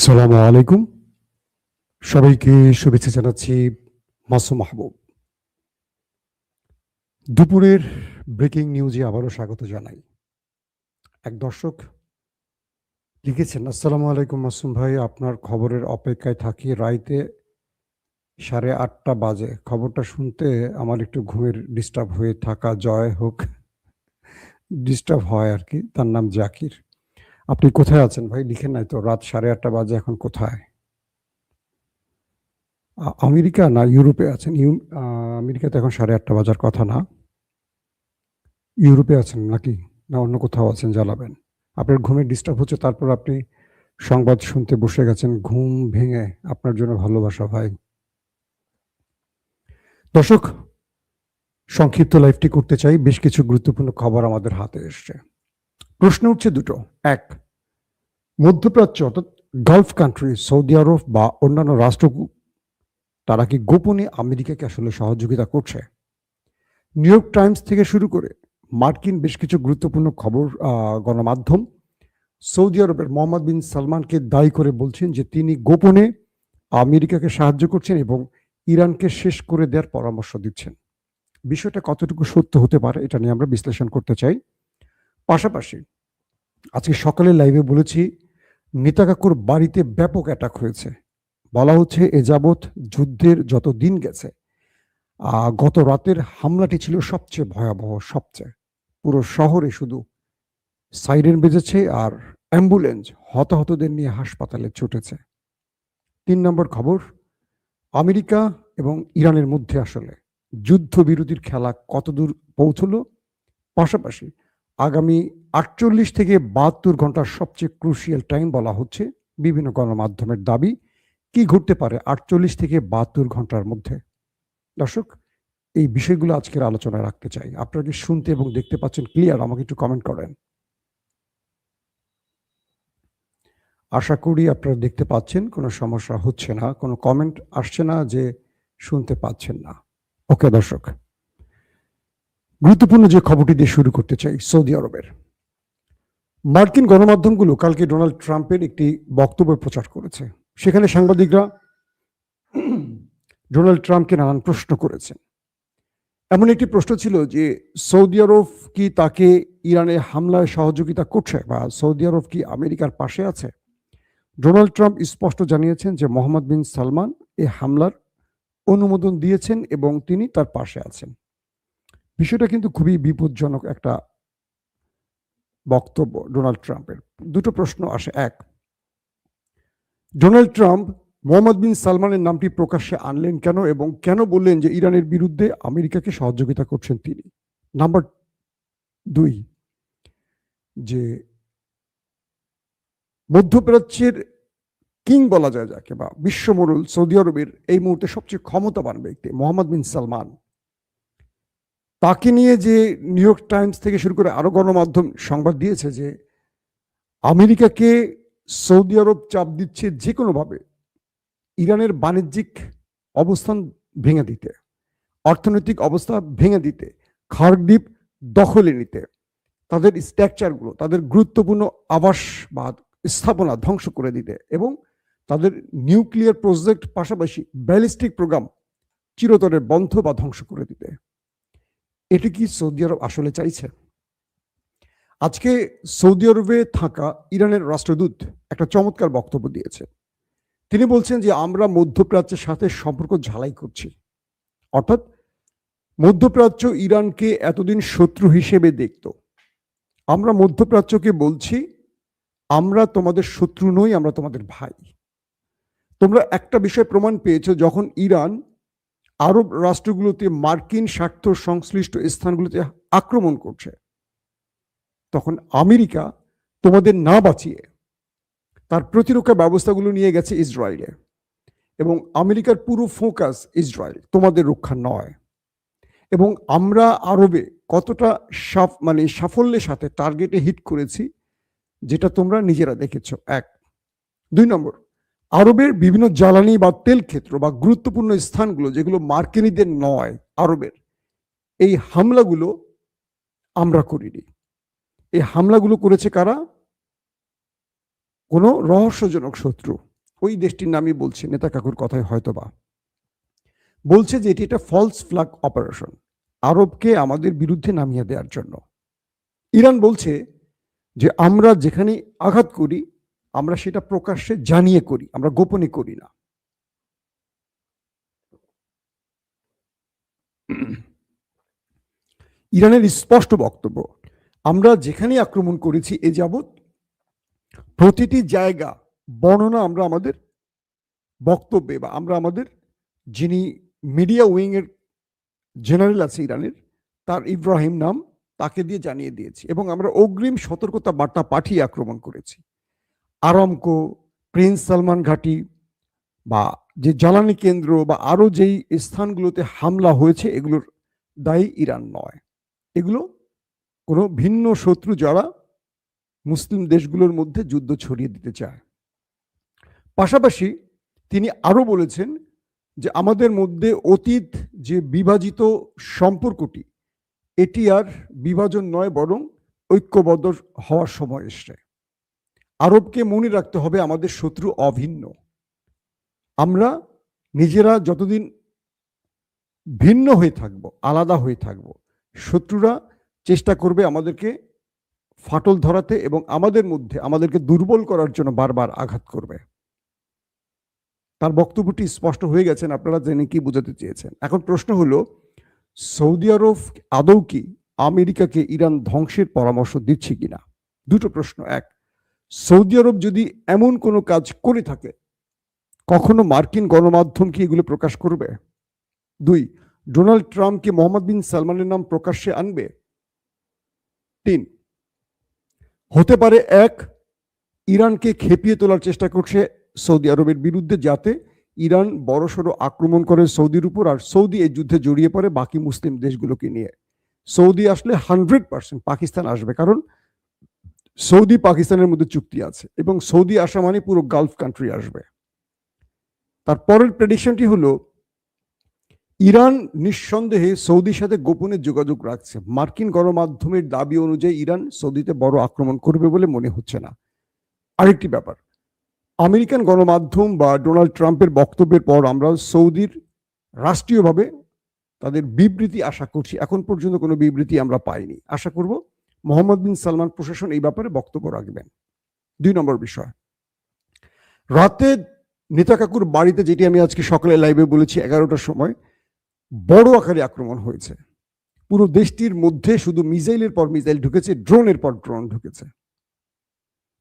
আসসালামু আলাইকুম। সবাইকে শুভেচ্ছা জানাচ্ছি মাসুম মাহবুব। দুপুরের ব্রেকিং নিউজে আবারও স্বাগত জানাই। এক দর্শক লিখেছেন, আসসালামু আলাইকুম মাসুম ভাই, আপনার খবরের অপেক্ষায় থাকি। রাইতে 8:30 বাজে। খবরটা শুনতে আমার একটু ঘুমের ডিস্টার্ব হয়ে থাকা জয় হোক। ডিস্টার্ব হয় আরকি। তার নাম জাকির। আপনি কোথায় আছেন ভাই? লিখেন নাই তো। রাত 8:30 বাজে, এখন কোথায়? আমেরিকা না ইউরোপে আছেন? আমেরিকাতে এখন 8:30 বাজার কথা না। ইউরোপে আছেন নাকি? না অন্য কোথাও আছেন জ্বালাবেন? আপনার ঘুমের ডিস্টার্ব হচ্ছে, তারপর আপনি সংবাদ শুনতে বসে গেছেন ঘুম ভেঙে। আপনার জন্য ভালোবাসা ভাই। দর্শক, সংক্ষিপ্ত লাইভটি করতে চাই। বেশ কিছু গুরুত্বপূর্ণ খবর আমাদের হাতে এসছে। প্রশ্ন উঠছে দুটো। এক, মধ্যপ্রাচ্য অর্থাৎ গালফ কান্ট্রি, সৌদি আরব বা অন্যান্য রাষ্ট্র, তারা কি গোপনে আমেরিকাকে আসলে সহযোগিতা করছে? নিউ ইয়র্ক টাইমস থেকে শুরু করে মার্কিন বেশ কিছু গুরুত্বপূর্ণ খবর গণমাধ্যম সৌদি আরবের মোহাম্মদ বিন সালমানকে দায়ী করে বলছেন যে তিনি গোপনে আমেরিকাকে সাহায্য করছেন এবং ইরানকে শেষ করে দেওয়ার পরামর্শ দিচ্ছেন। বিষয়টা কতটুকু সত্য হতে পারে, এটা নিয়ে আমরা বিশ্লেষণ করতে চাই। পাশাপাশি আজকে সকালে লাইভে বলেছি, নেতা কাকুর বাড়িতে ব্যাপক অ্যাটাক হয়েছে। বলা হচ্ছে এ যাবৎ যুদ্ধের যত দিন গেছে, গত রাতের হামলাটি ছিল সবচেয়ে ভয়াবহ। সবচেয়ে পুরো শহরে শুধু সাইরেন বেজেছে আর অ্যাম্বুলেন্স হতাহতদের নিয়ে হাসপাতালে ছুটেছে। 3 নম্বর খবর, আমেরিকা এবং ইরানের মধ্যে আসলে যুদ্ধবিরতির খেলা কতদূর পৌঁছলো। পাশাপাশি আগামী 48 থেকে 72 ঘন্টার সবচেয়ে ক্রুশিয়াল টাইম বলা হচ্ছে বিভিন্ন গণমাধ্যমের দাবি। কি ঘটতে পারে 48 থেকে 72 ঘন্টার মধ্যে? দর্শক, এই বিষয়গুলো আজকের আলোচনায় রাখতে চাই। আপনারা কি শুনতে এবং দেখতে পাচ্ছেন ক্লিয়ার? আমাকে একটু কমেন্ট করেন। আশা করি আপনারা দেখতে পাচ্ছেন, কোনো সমস্যা হচ্ছে না, কোনো কমেন্ট আসছে না যে শুনতে পাচ্ছেন না। ওকে দর্শক, গুরুত্বপূর্ণ যে খবরটি দিয়ে শুরু করতে চাই, সৌদি আরবের মার্কিন গণমাধ্যমগুলো কালকে ডোনাল্ড ট্রাম্পের একটি বক্তব্য প্রচার করেছে। সেখানে সাংবাদিকরা ডোনাল্ড ট্রাম্পকে নানান প্রশ্ন করেছেন। এমন একটি প্রশ্ন ছিল যে সৌদি আরব কি তাকে ইরানে হামলায় সহযোগিতা করছে, বা সৌদি আরব কি আমেরিকার পাশে আছে? ডোনাল্ড ট্রাম্প স্পষ্ট জানিয়েছেন যে মোহাম্মদ বিন সালমান এই হামলার অনুমোদন দিয়েছেন এবং তিনি তার পাশে আছেন। বিষয়টা কিন্তু খুবই বিপজ্জনক একটা বক্তব্য ডোনাল্ড ট্রাম্পের। দুটো প্রশ্ন আসে। এক, ডোনাল্ড ট্রাম্প মোহাম্মদ বিন সালমানের নামটি প্রকাশ্যে আনলেন কেন, এবং কেন বললেন যে ইরানের বিরুদ্ধে আমেরিকাকে সহযোগিতা করছেন তিনি? নাম্বার 2, যে মধ্যপ্রাচ্যের কিং বলা যায় যাকে, বা বিশ্বমোড়ল সৌদি আরবের এই মুহূর্তে সবচেয়ে ক্ষমতাবান ব্যক্তি মোহাম্মদ বিন সালমান, তাকে নিয়ে যে নিউ ইয়র্ক টাইমস থেকে শুরু করে আরো গণমাধ্যম সংবাদ দিয়েছে যে আমেরিকাকে সৌদি আরব চাপ দিচ্ছে যে কোনোভাবে ইরানের বাণিজ্যিক অবস্থান ভেঙে দিতে, অর্থনৈতিক অবস্থা ভেঙে দিতে, খার্গদ্বীপ দখলে নিতে, তাদের স্ট্রাকচারগুলো, তাদের গুরুত্বপূর্ণ আবাস বা স্থাপনা ধ্বংস করে দিতে, এবং তাদের নিউক্লিয়ার প্রজেক্ট পাশাপাশি ব্যালিস্টিক প্রোগ্রাম চিরতরে বন্ধ বা ধ্বংস করে দিতে। এটি কি সৌদি আরব আসলে চাইছে? আজকে সৌদি আরবে থাকা ইরানের রাষ্ট্রদূত একটা চমৎকার বক্তব্য দিয়েছে। তিনি বলছেন যে আমরা মধ্যপ্রাচ্যের সাথে সম্পর্ক ঝালাই করছি। অর্থাৎ মধ্যপ্রাচ্য ইরানকে এতদিন শত্রু হিসেবে দেখত। আমরা মধ্যপ্রাচ্যকে বলছি আমরা তোমাদের শত্রু নই, আমরা তোমাদের ভাই। তোমরা একটা বিষয় প্রমাণ পেয়েছো, যখন ইরান আরব রাষ্ট্রগুলোতে মার্কিন স্বার্থ সংশ্লিষ্ট স্থানগুলোতে আক্রমণ করছে, তখন আমেরিকা তোমাদের না বাঁচিয়ে তার প্রতিরক্ষা ব্যবস্থাগুলো নিয়ে গেছে ইসরায়েলে, এবং আমেরিকার পুরো ফোকাস ইসরায়েল, তোমাদের রক্ষা নয়। এবং আমরা আরবে কতটা সাফল্যের সাথে টার্গেটে হিট করেছি, যেটা তোমরা নিজেরা দেখেছো। 1। 2 নম্বর, আরবের বিভিন্ন জ্বালানি বা তেল ক্ষেত্র বা গুরুত্বপূর্ণ স্থানগুলো যেগুলো মার্কিনীদের নয়, আরবের, এই হামলাগুলো আমরা করিনি। এই হামলাগুলো করেছে কারা? কোনো রহস্যজনক শত্রু। ওই দেশটির নামই বলছে, নেতা কাকুর কথায় হয়তোবা বলছে যে এটি একটা ফলস ফ্ল্যাগ অপারেশন, আরবকে আমাদের বিরুদ্ধে নামিয়ে দেওয়ার জন্য। ইরান বলছে যে আমরা যেখানে আঘাত করি আমরা সেটা প্রকাশ্যে জানিয়ে করি, আমরা গোপনে করি না। ইরানের স্পষ্ট বক্তব্য, আমরা যেখানে আক্রমণ করেছি এ যাবৎ প্রতিটি জায়গা বর্ণনা আমরা আমাদের বক্তব্যে বা আমরা আমাদের যিনি মিডিয়া উইং এর জেনারেল আছে ইরানের, তার ইব্রাহিম নাম, তাকে দিয়ে জানিয়ে দিয়েছি এবং আমরা অগ্রিম সতর্কতা বার্তা পাঠিয়ে আক্রমণ করেছি। আরামকো, প্রিন্স সালমান ঘাঁটি বা যে জ্বালানি কেন্দ্র বা আরো যেই স্থানগুলোতে হামলা হয়েছে এগুলোর দায়ী ইরান নয়, এগুলো কোনো ভিন্ন শত্রু যারা মুসলিম দেশগুলোর মধ্যে যুদ্ধ ছড়িয়ে দিতে চায়। পাশাপাশি তিনি আরো বলেছেন যে আমাদের মধ্যে অতীত যে বিভাজিত সম্পর্কটি, এটি আর বিভাজন নয় বরং ঐক্যবদ্ধ হওয়ার সময় এসছে। আরবকে মনে রাখতে হবে আমাদের শত্রু অভিন্ন, আমরা নিজেরা যতদিন ভিন্ন হয়ে থাকব, আলাদা হয়ে থাকব, শত্রুরা চেষ্টা করবে আমাদেরকে ফাটল ধরাতে এবং আমাদের মধ্যে আমাদেরকে দুর্বল করার জন্য বারবার আঘাত করবে। তার বক্তব্যটি স্পষ্ট হয়ে গেছেন, আপনারা জেনে কি বোঝাতে চেয়েছেন। এখন প্রশ্ন হলো, সৌদি আরব আদৌ কি আমেরিকাকে ইরান ধ্বংসের পরামর্শ দিচ্ছে কিনা? দুটো প্রশ্ন। এক, সৌদি আরব যদি এমন কোনো কাজ করে থাকে কখনো মার্কিন গণমাধ্যম কি এগুলো প্রকাশ করবে? দুই, ডোনাল্ড ট্রাম্প কি মোহাম্মদ বিন সালমানের নাম প্রকাশ্যে আনবে? তিন, হতে পারে এক, ইরানকে খেপিয়ে তোলার চেষ্টা করছে সৌদি আরবের বিরুদ্ধে যাতে ইরান বড়সড় আক্রমণ করে সৌদির উপর আর সৌদি এই যুদ্ধে জড়িয়ে পড়ে বাকি মুসলিম দেশগুলোকে নিয়ে। সৌদি আসলে 100% পাকিস্তান আসবে, কারণ সৌদি পাকিস্তানের মধ্যে চুক্তি আছে এবং সৌদি আসা মানে পুরো গালফ কান্ট্রি আসবে। তারপরের প্রেডিকশনটি হলো, ইরান নিঃসন্দেহে সৌদির সাথে গোপনে যোগাযোগ রাখছে। মার্কিন গণমাধ্যমের দাবি অনুযায়ী ইরান সৌদিতে বড় আক্রমণ করবে বলে মনে হচ্ছে না। আরেকটি ব্যাপার, আমেরিকান গণমাধ্যম বা ডোনাল্ড ট্রাম্পের বক্তব্যের পর আমরা সৌদির রাষ্ট্রীয়ভাবে তাদের বিবৃতি আশা করছি। এখন পর্যন্ত কোনো বিবৃতি আমরা পাইনি। আশা করব মোহাম্মদ বিন সালমান প্রশাসন এই ব্যাপারে বক্তব্য রাখবেন। 2 নম্বর বিষয়, রাতে নেতা কাকুর বাড়িতে, যেটি আমি আজকে সকালে লাইভে বলেছি 11টার সময়, বড় আকারে আক্রমণ হয়েছে। পুরো দেশটির মধ্যে শুধু মিসাইলের পর মিসাইল ঢুকেছে, ড্রোনের পর ড্রোন ঢুকেছে।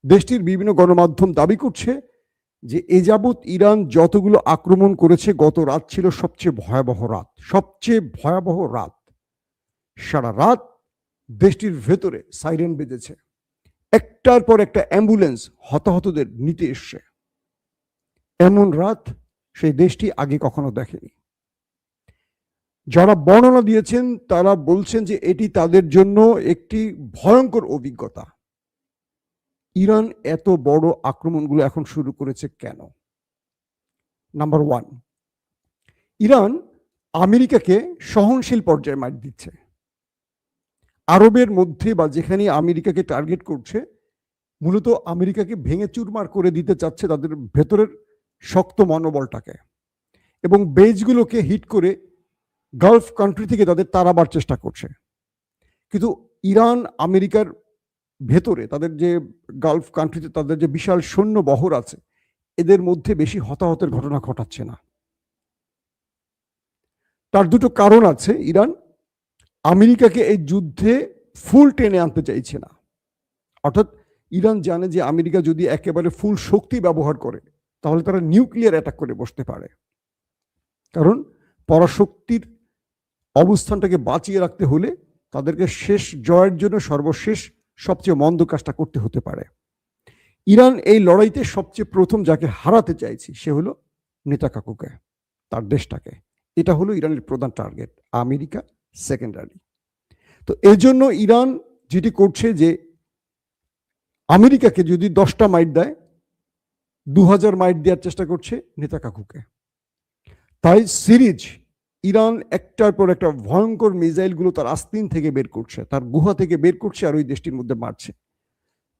দেশটির বিভিন্ন গণমাধ্যম দাবি করছে যে এ যাবৎ ইরান যতগুলো আক্রমণ করেছে, গত রাত ছিল সবচেয়ে ভয়াবহ রাত, সবচেয়ে ভয়াবহ রাত। সারা রাত দেশটির ভেতরে সাইরেন বেজেছে, একটার পর একটা অ্যাম্বুলেন্স হতাহতদের নিতে এসছে। এমন রাত সেই দেশটি আগে কখনো দেখেনি। যারা বর্ণনা দিয়েছেন তারা বলছেন যে এটি তাদের জন্য একটি ভয়ঙ্কর অভিজ্ঞতা। ইরান এত বড় আক্রমণগুলো এখন শুরু করেছে কেন? নাম্বার 1, ইরান আমেরিকাকে সহনশীল পর্যায়ে মার দিচ্ছে। আরবের মধ্যে বা যেখানে আমেরিকাকে টার্গেট করছে, মূলত আমেরিকাকে ভেঙে চুরমার করে দিতে চাচ্ছে তাদের ভেতরের শক্ত মনোবলটাকে, এবং বেজগুলোকে হিট করে গালফ কান্ট্রি থেকে তাদের তাড়াবার চেষ্টা করছে। কিন্তু ইরান আমেরিকার ভেতরে তাদের যে গালফ কান্ট্রিতে তাদের যে বিশাল সৈন্য বহর আছে, এদের মধ্যে বেশি হতাহতের ঘটনা ঘটাচ্ছে না। তার দুটো কারণ আছে। ইরান আমেরিকাকে এই যুদ্ধে ফুল টেনে আনতে চাইছে না। অর্থাৎ ইরান জানে যে আমেরিকা যদি একেবারে ফুল শক্তি ব্যবহার করে তাহলে তারা নিউক্লিয়ার অ্যাটাক করে বসতে পারে, কারণ পরাশক্তির অবস্থানটাকে বাঁচিয়ে রাখতে হলে তাদেরকে শেষ জয়ের জন্য সর্বশেষ সবচেয়ে মন্দ কাজটা করতে হতে পারে। ইরান এই লড়াইতে সবচেয়ে প্রথম যাকে হারাতে চাইছে সে হলো নেতা কাকুকে, তার দেশটাকে। এটা হলো ইরানের প্রধান টার্গেট, আমেরিকা সেকেন্ডারি। তো এই জন্য ইরান যেটি করছে যে আমেরিকাকে যদি 10টা মাইট দেয়, 2000 মাইট দেওয়ার চেষ্টা করছে নেতা কাকুকে। তাই সিরিজ ইরান একটার পর একটা ভয়ঙ্কর মিসাইলগুলো তার আস্তিন থেকে বের করছে, তার গুহা থেকে বের করছে আর ওই দেশটির মধ্যে মারছে।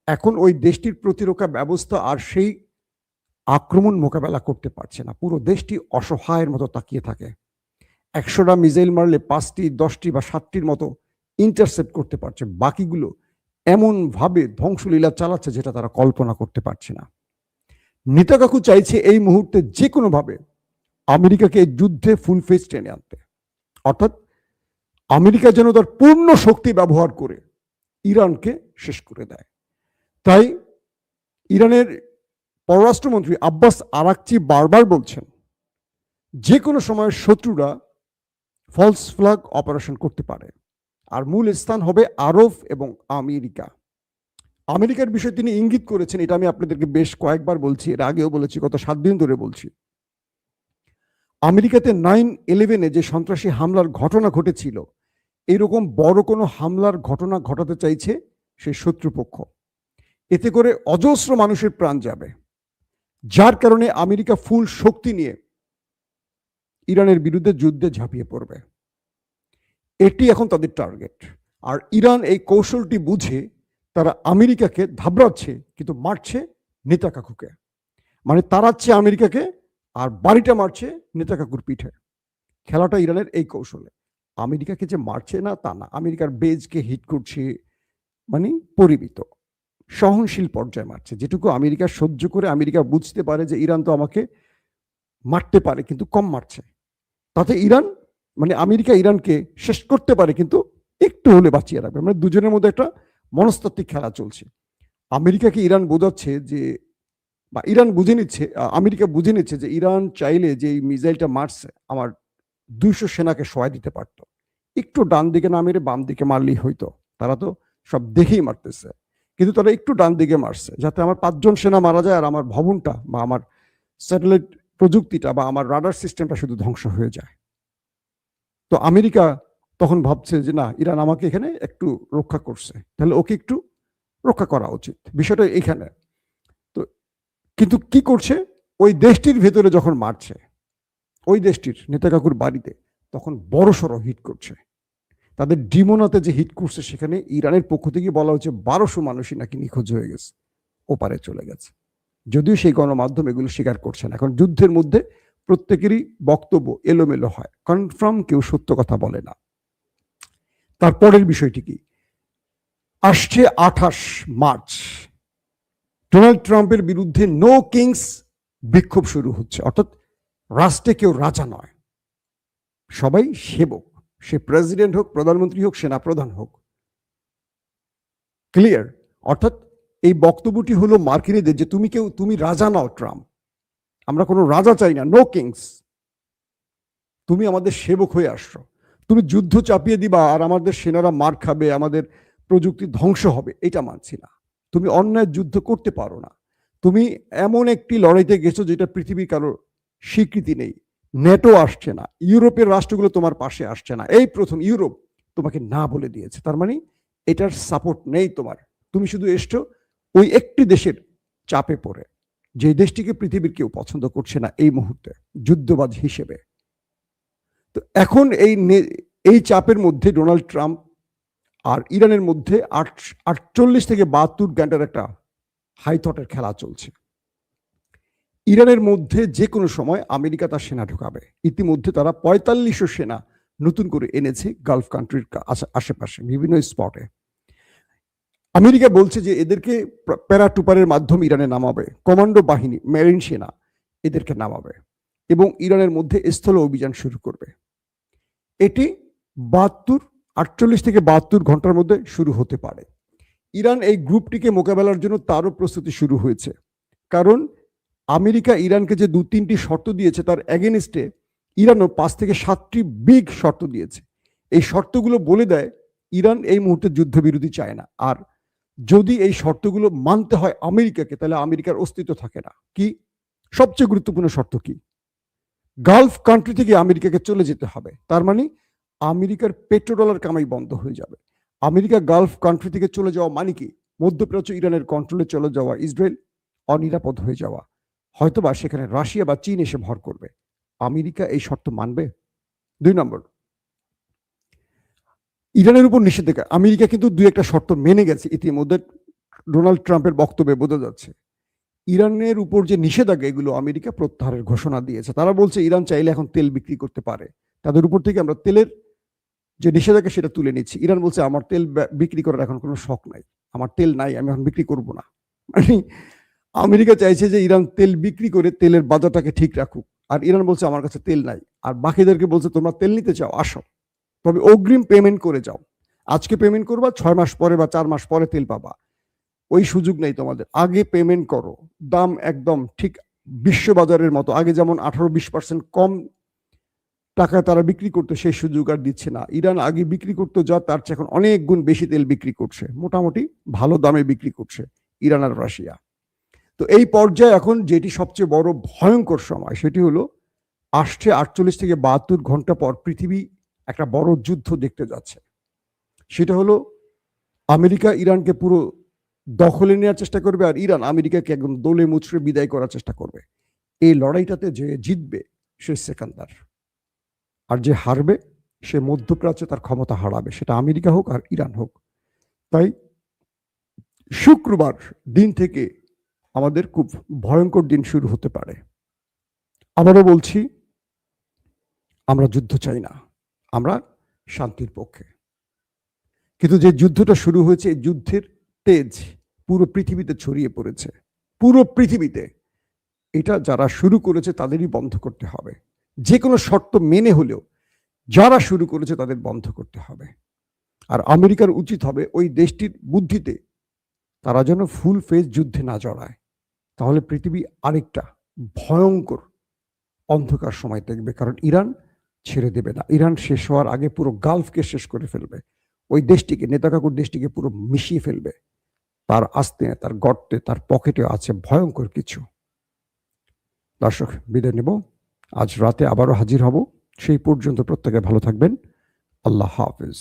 এখন ওই দেশটির প্রতিরক্ষা ব্যবস্থা আর সেই আক্রমণ মোকাবেলা করতে পারছে না, পুরো দেশটি অসহায়ের মতো তাকিয়ে থাকে। 100টা মিসাইল মারলে 5টি 10টি বা 7টির মতো ইন্টারসেপ্ট করতে পারছে, বাকিগুলো এমনভাবে ধ্বংসলীলা চালাচ্ছে যেটা তারা কল্পনা করতে পারছে না। নেতাকাকু চাইছে এই মুহূর্তে যে কোনোভাবে আমেরিকাকে এই যুদ্ধে ফুল ফেস টেনে আনতে, অর্থাৎ আমেরিকা যেন তার পূর্ণ শক্তি ব্যবহার করে ইরানকে শেষ করে দেয়। তাই ইরানের পররাষ্ট্রমন্ত্রী আব্বাস আরাকচি বারবার বলছেন যে কোনো সময় শত্রুরা ফলস ফ্ল্যাগ অপারেশন করতে পারে, আর মূল স্থান হবে আরব এবং আমেরিকা। আমেরিকার বিষয়ে তিনি ইঙ্গিত করেছেন, এটা আমি আপনাদেরকে বেশ কয়েকবার বলছি, এর আগেও বলেছি, গত 7 দিন ধরে বলছি। আমেরিকাতে 9/11-এ যে সন্ত্রাসী হামলার ঘটনা ঘটেছিল, এরকম বড় কোনো হামলার ঘটনা ঘটাতে চাইছে সেই শত্রুপক্ষ। এতে করে অজস্র মানুষের প্রাণ যাবে, যার কারণে আমেরিকা ফুল শক্তি নিয়ে ইরানের বিরুদ্ধে যুদ্ধে ঝাঁপিয়ে পড়বে। এটি এখন তাদের টার্গেট। আর ইরান এই কৌশলটি বুঝে তারা আমেরিকাকে ধাবড়াচ্ছে, কিন্তু মারছে নেতাকাকুকে, মানে তাড়াচ্ছে আমেরিকাকে আর বাড়িটা মারছে নেতাকাকুর পিঠে। খেলাটা ইরানের এই কৌশলে। আমেরিকাকে যে মারছে না তা না, আমেরিকার বেজকে হিট করছে, মানে পরিমিত সহনশীল পর্যায়ে মারছে, যেটুকু আমেরিকা সহ্য করে আমেরিকা বুঝতে পারে যে ইরান তো আমাকে মারতে পারে কিন্তু কম মারছে, তাতে ইরান মানে আমেরিকা ইরানকে শেষ করতে পারে কিন্তু একটু হলে বাঁচিয়ে রাখবে। মানে দুজনের মধ্যে একটা মনস্তাত্ত্বিক খেলা চলছে। আমেরিকাকে ইরান বোঝাচ্ছে যে, বা ইরান বুঝে নিচ্ছে, আমেরিকা বুঝে নিচ্ছে যে ইরান চাইলে যে এই মিসাইলটা মারছে আমার 200 সেনাকে সহায় দিতে পারতো, একটু ডান দিকে না মেরে বাম দিকে মারলেই হইতো, তারা তো সব দেখেই মারতেছে, কিন্তু তারা একটু ডান দিকে মারছে যাতে আমার 5 জন সেনা মারা যায় আর আমার ভবনটা বা আমার স্যাটেলাইট প্রযুক্তিটা বা আমার রাডার সিস্টেমটা শুধু ধ্বংস হয়ে যায়। তো আমেরিকা তখন ভাবছে যে না, ইরান আমাকে এখানে একটু রক্ষা করছে, তাহলে ওকে একটু রক্ষা করা উচিত, বিষয়টা এখানে। তো কিন্তু কি করছে, ওই দেশটির ভেতরে যখন মারছে, ওই দেশটির নেতাকাকুর বাড়িতে, তখন বড়সড় হিট করছে। তাদের ডিমোনাতে যে হিট করছে, সেখানে ইরানের পক্ষ থেকে বলা হচ্ছে 1200 মানুষই নাকি নিখোঁজ হয়ে গেছে, ওপারে চলে গেছে। যদিও সেই গণমাধ্যম এগুলো স্বীকার করছে না। এখন যুদ্ধের মধ্যে প্রত্যেকেরই বক্তব্য এলোমেলো হয়, কনফার্ম কেউ সত্য কথা বলে না। তারপরের বিষয়টি কি, আসছে 28 মার্চ ডোনাল্ড ট্রাম্পের বিরুদ্ধে নো কিংস বিক্ষোভ শুরু হচ্ছে, অর্থাৎ রাষ্ট্রে কেউ রাজা নয়, সবাই সেবক, সে প্রেসিডেন্ট হোক, প্রধানমন্ত্রী হোক, সেনাপ্রধান হোক। ক্লিয়ার? অর্থাৎ এই বক্তব্যটি হলো মার্কিনীদের যে তুমি রাজা নও ট্রাম্প, আমরা কোনো রাজা চাই না, নো কিংস, তুমি আমাদের সেবক হয়ে আসছো, তুমি যুদ্ধ চাপিয়ে দিবা আর আমাদের সেনারা মার খাবে, আমাদের প্রযুক্তি ধ্বংস হবে, এটা মানছি না। তুমি অন্যায় যুদ্ধ করতে পারো না, তুমি এমন একটি লড়াইতে গেছো যেটা পৃথিবীর কারো স্বীকৃতি নেই, নেটো আসছে না, ইউরোপের রাষ্ট্রগুলো তোমার পাশে আসছে না, এই প্রথম ইউরোপ তোমাকে না বলে দিয়েছে, তার মানে এটার সাপোর্ট নেই তোমার, তুমি শুধু এসছো ওই একটি দেশের চাপে পড়ে, যে দেশটিকে পৃথিবীর কেউ পছন্দ করছে না এই মুহূর্তে যুদ্ধবাজ হিসেবে। তো এখন এই চাপের মধ্যে ডোনাল্ড ট্রাম্প আর ইরানের মধ্যে 48 থেকে 72 ঘন্টার একটা হাই থটের খেলা চলছে। ইরানের মধ্যে যে কোনো সময় আমেরিকা তার সেনা ঢোকাবে, ইতিমধ্যে তারা 4500 সেনা নতুন করে এনেছে গালফ কান্ট্রির আশেপাশে বিভিন্ন স্পটে। আমেরিকা বলছে যে এদেরকে প্যারাটুপারের মাধ্যমে ইরানে নামাবে, কমান্ডো বাহিনী, মেরিন সেনা এদেরকে নামাবে এবং ইরানের মধ্যে স্থল অভিযান শুরু করবে। এটি 48 থেকে 72 ঘন্টার মধ্যে শুরু হতে পারে। ইরান এই গ্রুপটিকে মোকাবেলার জন্য তারও প্রস্তুতি শুরু হয়েছে, কারণ আমেরিকা ইরানকে যে 2-3টি শর্ত দিয়েছে তার এগেনস্টে ইরানও 5 থেকে 7টি বিগ শর্ত দিয়েছে। এই শর্তগুলো বলে দেয় ইরান এই মুহূর্তে যুদ্ধবিরতি চায় না, আর যদি এই শর্তগুলো মানতে হয় আমেরিকাকে, তাহলে আমেরিকার অস্তিত্ব থাকে না। কি সবচেয়ে গুরুত্বপূর্ণ শর্ত কি, গালফ কান্ট্রি থেকে আমেরিকাকে চলে যেতে হবে, তার মানে আমেরিকার পেট্রোডলার কামাই বন্ধ হয়ে যাবে। আমেরিকা গালফ কান্ট্রি থেকে চলে যাওয়া মানে কি, মধ্যপ্রাচ্য ইরানের কন্ট্রোলে চলে যাওয়া, ইসরায়েল অনিরাপদ হয়ে যাওয়া, হয়তোবা সেখানে রাশিয়া বা চীন এসে ভর করবে। আমেরিকা এই শর্ত মানবে? 2 নম্বর, ইরানের উপর নিষেধাজ্ঞা। আমেরিকা কিন্তু 2-1টা শর্ত মেনে গেছে ইতিমধ্যে, ডোনাল্ড ট্রাম্পের বক্তব্যে বোঝা যাচ্ছে। ইরানের উপর যে নিষেধাজ্ঞা এগুলো আমেরিকা প্রত্যাহারের ঘোষণা দিয়েছে। তারা বলছে ইরান চাইলে এখন তেল বিক্রি করতে পারে, তাদের উপর থেকে আমরা তেলের যে নিষেধাজ্ঞা সেটা তুলে নিচ্ছি। ইরান বলছে আমার তেল বিক্রি করার এখন কোনো শখ নাই, আমার তেল নাই, আমি এখন বিক্রি করব না। মানে আমেরিকা চাইছে যে ইরান তেল বিক্রি করে তেলের বাজারটাকে ঠিক রাখুক, আর ইরান বলছে আমার কাছে তেল নাই, আর বাকিদেরকে বলছে তোমরা তেল নিতে চাও আসো, তবে অগ্রিম পেমেন্ট করে যাও, আজকে পেমেন্ট করবা, 6 মাস পরে বা 4 মাস পরে তেল পাবা, ওই সুযোগ নেই তোমাদের, আগে পেমেন্ট করো। দাম একদম ঠিক বিশ্ববাজারের মতো, আগে যেমন 18-20% কম টাকায় তারা বিক্রি করতো, সেই সুযোগ আর দিচ্ছে না। ইরান আগে বিক্রি করতো যা, তার চেয়ে এখন অনেক গুণ বেশি তেল বিক্রি করছে, মোটামুটি ভালো দামে বিক্রি করছে ইরান আর রাশিয়া। তো এই পর্যায়ে এখন যেটি সবচেয়ে বড় ভয়ঙ্কর সময়, সেটি হলো আসছে 48 থেকে 72 ঘন্টা পর পৃথিবী একটা বড় যুদ্ধ দেখতে যাচ্ছে। সেটা হলো আমেরিকা ইরানকে পুরো দখলে নেওয়ার চেষ্টা করবে, আর ইরান আমেরিকাকে একদম দোলে মুচড়ে বিদায় করার চেষ্টা করবে। এই লড়াইটাতে যে জিতবে সে সেকেন্দার, আর যে হারবে সে মধ্যপ্রাচ্যে তার ক্ষমতা হারাবে, সেটা আমেরিকা হোক আর ইরান হোক। তাই শুক্রবার দিন থেকে আমাদের খুব ভয়ঙ্কর দিন শুরু হতে পারে। আবারও বলছি, আমরা যুদ্ধ চাই না, আমরা শান্তির পক্ষে। কিন্তু যে যুদ্ধটা শুরু হয়েছে, এই যুদ্ধের তেজ পুরো পৃথিবীতে ছড়িয়ে পড়েছে, পুরো পৃথিবীতে। এটা যারা শুরু করেছে তাদেরই বন্ধ করতে হবে, যে কোনো শর্ত মেনে হলেও যারা শুরু করেছে তাদের বন্ধ করতে হবে। আর আমেরিকার উচিত হবে ওই দেশটির বুদ্ধিতে তারা যেন ফুল ফেজ যুদ্ধে না জড়ায়, তাহলে পৃথিবী আরেকটা ভয়ঙ্কর অন্ধকার সময় দেখবে। কারণ ইরান ছেড়ে দেবে না, ইরান শেষ হওয়ার আগে পুরো গালফকে শেষ করে ফেলবে, ওই দেশটিকে, নেতাকাকুর দেশটিকে পুরো মিশিয়ে ফেলবে। তার আস্তে, তার গর্তে, তার পকেটে আছে ভয়ঙ্কর কিছু। দর্শক, বিদায় নেব, আজ রাতে আবারও হাজির হব, সেই পর্যন্ত প্রত্যেকে ভালো থাকবেন। আল্লাহ হাফেজ।